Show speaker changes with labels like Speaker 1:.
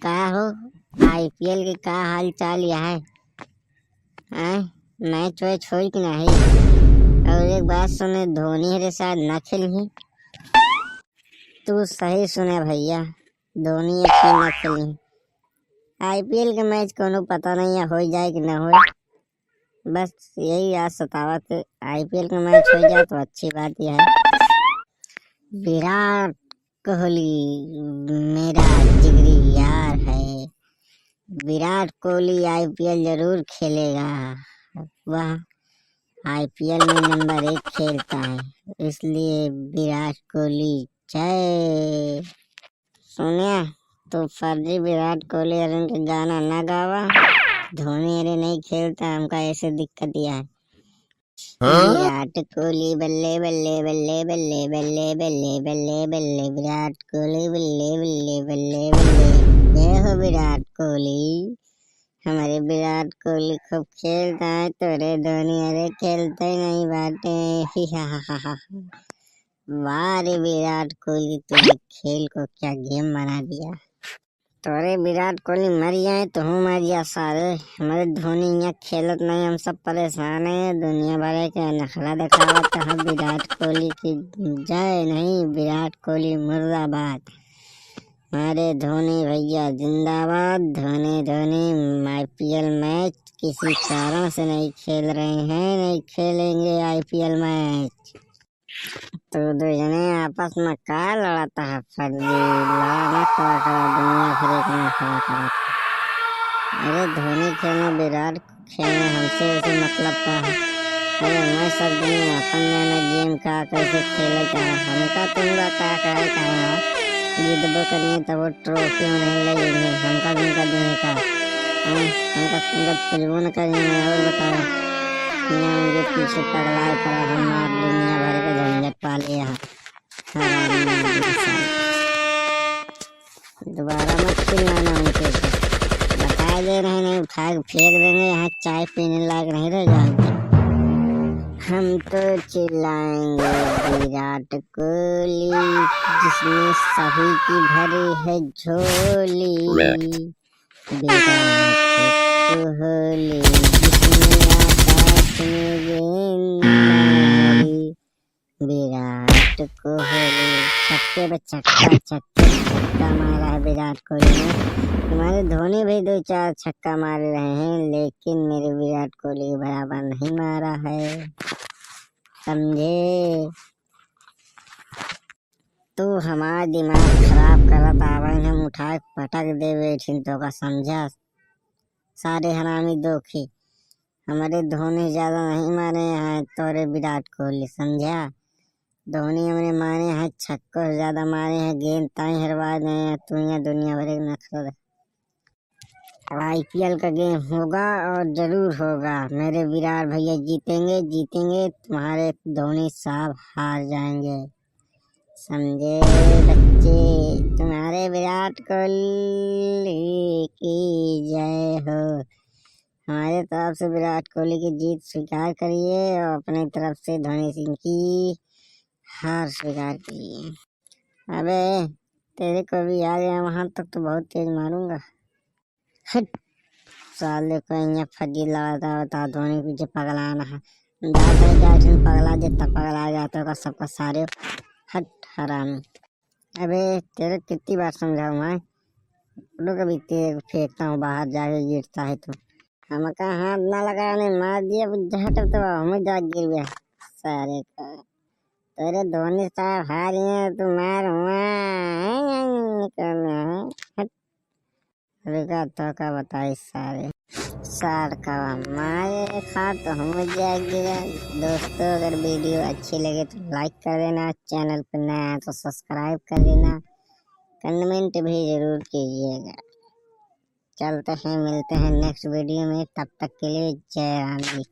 Speaker 1: का हो आईपीएल के का हाल चाल यह है? मैच वैच होई कि नहीं? और एक बात सुने, धोनी हरे साथ ना खेली। तू सही सुने भैया, धोनी एक ना खेली। आईपीएल के मैच कोनो पता नहीं है हो जाए कि ना हो। बस यही आज सतावत है, आईपीएल का मैच हो जाए तो अच्छी बात यह है। विराट कोहली मेरा जिगरी यार है। विराट कोहली आईपीएल जरूर खेलेगा। वह आईपीएल में नंबर 1 खेलता है, इसलिए विराट कोहली जय। सुनिया तो फर्जी विराट कोहली अरे के गाना ना गावा। धोनी अरे नहीं खेलता, हमका ऐसे दिक्कत यह है। विराट कोहली बल्ले बल्ले बल्ले बल्ले बल्ले बल्ले बल्ले बल्ले विराट कोहली बल्ले बल्ले बल्ले बल्ले। जय हो विराट कोहली। हमारे विराट कोहली खूब खेलता है, तोरे धोनी अरे खेलते ही नहीं बाटे। वाह रे विराट कोहली, तूने खेल को क्या गेम बना दिया। तोरे विराट कोहली मर जाए तो हम मर जा सारे। हमारे धोनी यहाँ खेलत नहीं, हम सब परेशान है। दुनिया भर के नखरा दिखावा तो हम विराट कोहली की जय नहीं, विराट कोहली मुर्दाबाद। हमारे धोनी भैया जिंदाबाद। धोनी धोनी आईपीएल मैच किसी कारण से नहीं खेल रहे हैं, नहीं खेलेंगे आईपीएल मैच। तो दो जने आपस में का लड़ाता है? फर्जी लड़ा खड़ा खड़ा दुनिया फिर एक में खड़ा करा। अरे धोनी खेलना विराट खेलना हमसे उसे मतलब का है। अरे मैं सब दिन अपन जाने गेम का कैसे खेले का, हमका तुमका का करे का जिदबो करिए तब वो ट्रॉफी में नहीं लगेंगे। हमका तुमका देने का हमका तुमका पुजबो न करेंगे। और बताओ उनके पीछे पगलाए पड़ा, हमार दुनिया भर के झंझट पाले यहाँ। दोबारा मत चिल्लाना उनके ऊपर, बता दे रहे नहीं उठा के फेंक देंगे, यहाँ चाय पीने लायक नहीं रह जाएंगे। हम तो चिल्लाएंगे विराट कोहली जिसने सभी की भरी है झोली। विराट कोहली जिसने आकाश में गेंद मारी। विराट कोहली छक्के पे छक्का मारा है विराट कोहली ने। हमारे धोनी भी 2-4 छक्का मार रहे हैं, लेकिन मेरे विराट कोहली बराबर नहीं मारा है, समझे? तू हमारा दिमाग खराब करत आवे, हम उठा पटक दे बैठिन तो का समझा। सारे हरामी दोखी हमारे धोनी ज्यादा नहीं मारे हैं, तोरे विराट कोहली समझा। धोनी हमने मारे हैं छक्कों से ज्यादा मारे हैं, गेंद ताई हरवा दे हैं। तू यहाँ दुनिया भर के नखरा। आईपीएल का गेम होगा और जरूर होगा। मेरे विराट भैया जीतेंगे जीतेंगे, तुम्हारे धोनी साहब हार जाएंगे, समझे बच्चे? तुम्हारे विराट कोहली की जय हो। हमारे तरफ से विराट कोहली की जीत स्वीकार करिए और अपनी तरफ से धोनी सिंह की हार स्वीकार करिए। अबे तेरे को भी आ गया वहां तक तो बहुत तेज मारूंगा। हट साले को यहाँ फजी लगाता होता, धोनी पीछे पगलाना है। पगला देता पगला जाता का सबका सारे। हट हरामी। अबे तेरे कितनी बार समझाऊं मैं? कभी तेरे फेंकता हूँ बाहर जाके गिरता है तो। हमका हाथ ना लगाने मार दिया झट तो हमें जा गिर गया सारे का। तेरे धोनी साहब हार गए तो मार रुका तो का बताई सारे सार का मारे खा तो हम जाएगी। दोस्तों अगर वीडियो अच्छी लगे तो लाइक कर देना, चैनल पर नया है तो सब्सक्राइब कर देना, कमेंट भी जरूर कीजिएगा। चलते हैं, मिलते हैं नेक्स्ट वीडियो में, तब तक के लिए जय राम जी।